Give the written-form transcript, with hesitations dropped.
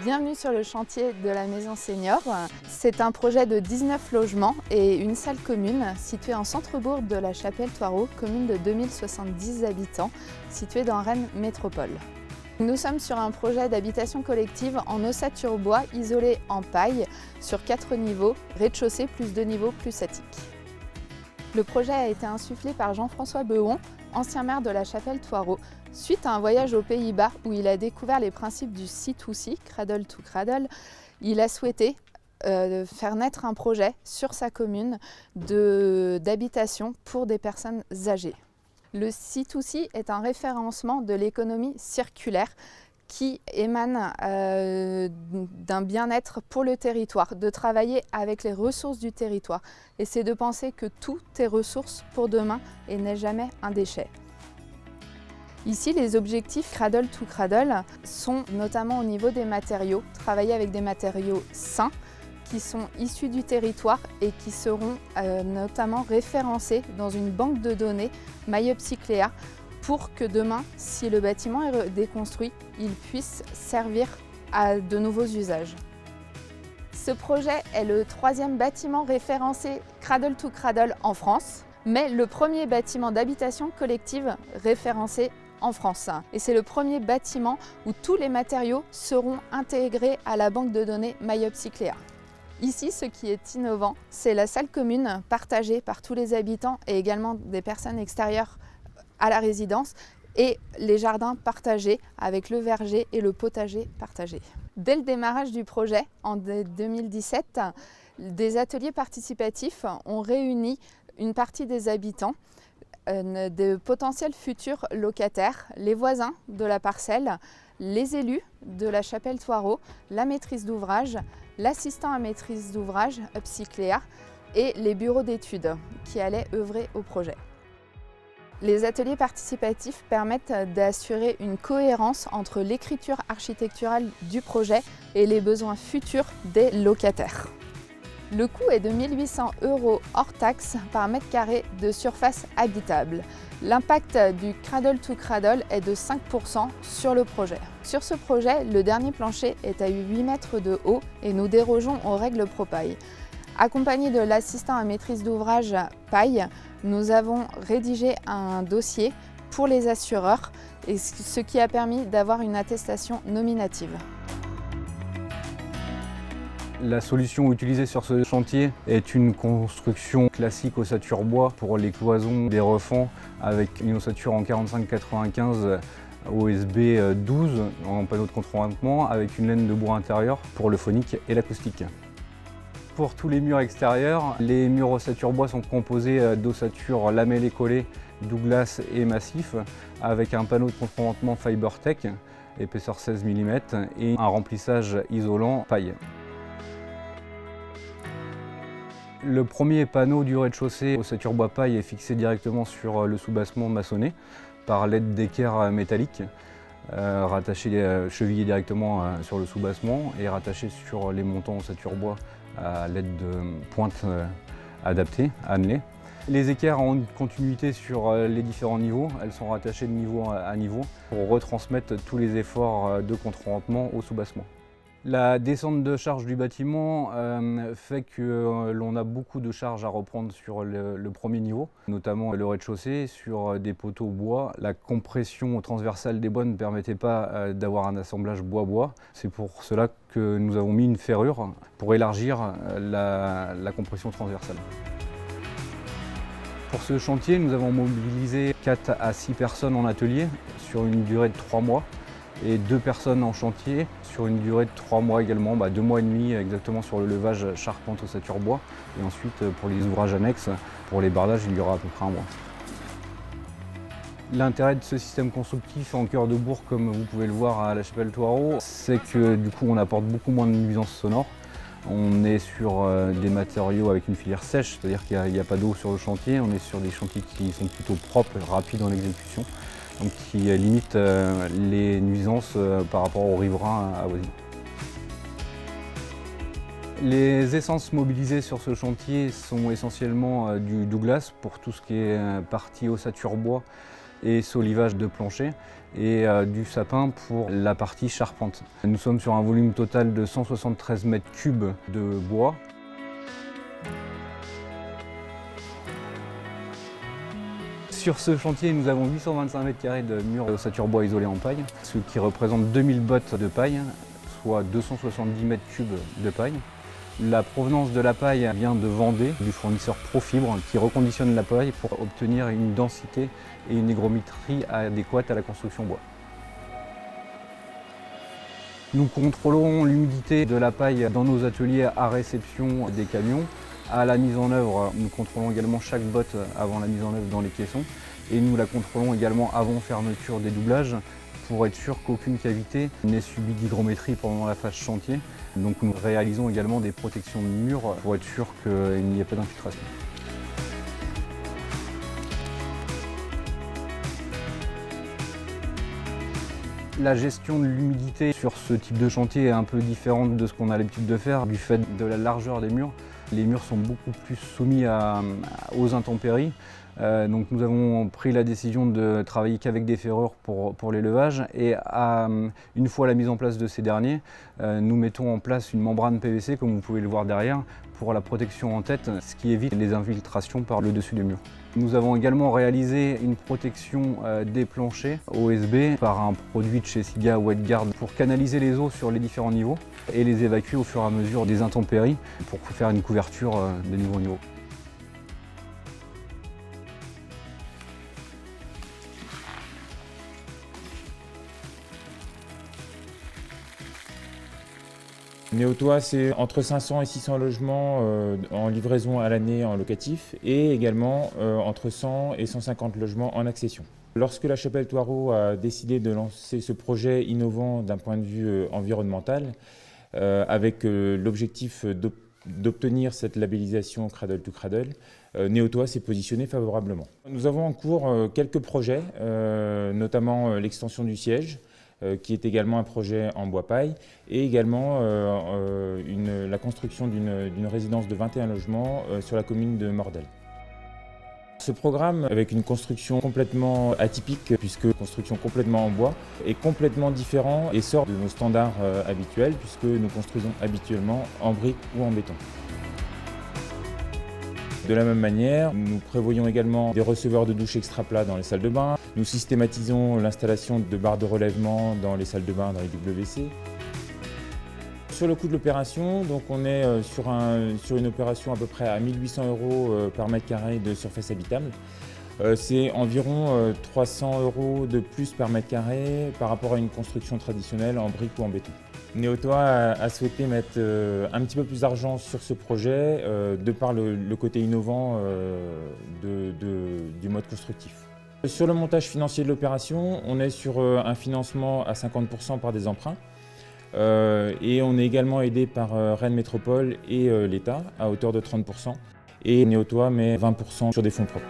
Bienvenue sur le chantier de la Maison Senior. C'est un projet de 19 logements et une salle commune située en centre-bourg de la Chapelle-Thoireau, commune de 2070 habitants, située dans Rennes Métropole. Nous sommes sur un projet d'habitation collective en ossature bois isolé en paille sur 4 niveaux, rez-de-chaussée plus 2 niveaux plus attique. Le projet a été insufflé par Jean-François Beuon, ancien maire de la Chapelle-Thoireau, suite à un voyage aux Pays-Bas où il a découvert les principes du C2C, Cradle to Cradle. Il a souhaité faire naître un projet sur sa commune d'habitation pour des personnes âgées. Le C2C est un référencement de l'économie circulaire qui émane d'un bien-être pour le territoire, de travailler avec les ressources du territoire. Et c'est de penser que tout est ressource pour demain et n'est jamais un déchet. Ici, les objectifs Cradle to Cradle sont notamment au niveau des matériaux, travailler avec des matériaux sains qui sont issus du territoire et qui seront notamment référencés dans une banque de données MyUpcyclea pour que demain, si le bâtiment est déconstruit, il puisse servir à de nouveaux usages. Ce projet est le 3e bâtiment référencé Cradle to Cradle en France, mais le premier bâtiment d'habitation collective référencé en France. Et c'est le premier bâtiment où tous les matériaux seront intégrés à la banque de données MyUpcyclea. Ici, ce qui est innovant, c'est la salle commune partagée par tous les habitants et également des personnes extérieures à la résidence et les jardins partagés avec le verger et le potager partagé. Dès le démarrage du projet, en 2017, des ateliers participatifs ont réuni une partie des habitants, de potentiels futurs locataires, les voisins de la parcelle, les élus de la Chapelle-Thoireau, la maîtrise d'ouvrage, l'assistant à maîtrise d'ouvrage Upcyclea et les bureaux d'études qui allaient œuvrer au projet. Les ateliers participatifs permettent d'assurer une cohérence entre l'écriture architecturale du projet et les besoins futurs des locataires. Le coût est de 1 800 € hors taxe par mètre carré de surface habitable. L'impact du Cradle to Cradle est de 5% sur le projet. Sur ce projet, le dernier plancher est à 8 mètres de haut et nous dérogeons aux règles ProPaille. Accompagné de l'assistant à maîtrise d'ouvrage Paille, nous avons rédigé un dossier pour les assureurs, et ce qui a permis d'avoir une attestation nominative. La solution utilisée sur ce chantier est une construction classique ossature bois pour les cloisons des refends avec une ossature en 45-95 OSB 12 en panneau de contre-vêtement avec une laine de bois intérieur pour le phonique et l'acoustique. Pour tous les murs extérieurs, les murs ossature bois sont composés d'ossature lamellée collée, Douglas et massif avec un panneau de contre-vêtement Fibertech, épaisseur 16 mm et un remplissage isolant paille. Le premier panneau du rez-de-chaussée ossature bois paille est fixé directement sur le sous-bassement maçonné par l'aide d'équerres métalliques, chevillé directement sur le sous-bassement et rattaché sur les montants ossature bois à l'aide de pointes adaptées, annelées. Les équerres ont une continuité sur les différents niveaux, elles sont rattachées de niveau à niveau pour retransmettre tous les efforts de contre-vêtement au sous-bassement. La descente de charge du bâtiment fait que l'on a beaucoup de charges à reprendre sur le premier niveau, notamment le rez-de-chaussée, sur des poteaux bois. La compression transversale des bois ne permettait pas d'avoir un assemblage bois-bois. C'est pour cela que nous avons mis une ferrure pour élargir la compression transversale. Pour ce chantier, nous avons mobilisé 4 à 6 personnes en atelier sur une durée de 3 mois. Et 2 personnes en chantier sur une durée de 3 mois également, 2 mois et demi exactement sur le levage charpente ossature bois. Et ensuite pour les ouvrages annexes, pour les bardages, il y aura à peu près 1 mois. L'intérêt de ce système constructif en cœur de bourg, comme vous pouvez le voir à la Chapelle-Thoireau, c'est que du coup on apporte beaucoup moins de nuisances sonores. On est sur des matériaux avec une filière sèche, c'est-à-dire qu'il n'y a pas d'eau sur le chantier. On est sur des chantiers qui sont plutôt propres, rapides en exécution. Donc qui limite les nuisances par rapport aux riverains avoisinants. Les essences mobilisées sur ce chantier sont essentiellement du Douglas pour tout ce qui est partie ossature bois et solivage de plancher et du sapin pour la partie charpente. Nous sommes sur un volume total de 173 mètres cubes de bois. Sur ce chantier, nous avons 825 mètres carrés de murs d'ossature bois isolés en paille, ce qui représente 2000 bottes de paille, soit 270 mètres cubes de paille. La provenance de la paille vient de Vendée, du fournisseur Profibre, qui reconditionne la paille pour obtenir une densité et une hygrométrie adéquates à la construction bois. Nous contrôlons l'humidité de la paille dans nos ateliers à réception des camions. À la mise en œuvre, nous contrôlons également chaque botte avant la mise en œuvre dans les caissons et nous la contrôlons également avant fermeture des doublages pour être sûr qu'aucune cavité n'ait subi d'hygrométrie pendant la phase chantier. Donc nous réalisons également des protections de murs pour être sûr qu'il n'y ait pas d'infiltration. La gestion de l'humidité sur ce type de chantier est un peu différente de ce qu'on a l'habitude de faire du fait de la largeur des murs. Les murs sont beaucoup plus soumis aux intempéries. Donc nous avons pris la décision de travailler qu'avec des ferrures pour l'élevage et une fois la mise en place de ces derniers, nous mettons en place une membrane PVC comme vous pouvez le voir derrière pour la protection en tête, ce qui évite les infiltrations par le dessus des murs. Nous avons également réalisé une protection des planchers OSB par un produit de chez Siga WetGuard pour canaliser les eaux sur les différents niveaux et les évacuer au fur et à mesure des intempéries pour faire une couverture de niveau en niveau. Néotoa, c'est entre 500 et 600 logements en livraison à l'année en locatif et également entre 100 et 150 logements en accession. Lorsque la Chapelle Thoireau a décidé de lancer ce projet innovant d'un point de vue environnemental, avec l'objectif d'obtenir cette labellisation Cradle to Cradle, Néotoa s'est positionné favorablement. Nous avons en cours quelques projets, notamment l'extension du siège, qui est également un projet en bois paille, et également la construction d'une résidence de 21 logements sur la commune de Mordel. Ce programme, avec une construction complètement atypique, puisque construction complètement en bois, est complètement différent et sort de nos standards habituels, puisque nous construisons habituellement en briques ou en béton. De la même manière, nous prévoyons également des receveurs de douche extra plats dans les salles de bain. Nous systématisons l'installation de barres de relèvement dans les salles de bain, dans les WC. Sur le coût de l'opération, donc on est sur une opération à peu près à 1 800 € par mètre carré de surface habitable. C'est environ 300 € de plus par mètre carré par rapport à une construction traditionnelle en briques ou en béton. Néotoa a souhaité mettre un petit peu plus d'argent sur ce projet de par le côté innovant du mode constructif. Sur le montage financier de l'opération, on est sur un financement à 50% par des emprunts et on est également aidé par Rennes Métropole et l'État à hauteur de 30%. Et Néotoa met 20% sur des fonds propres.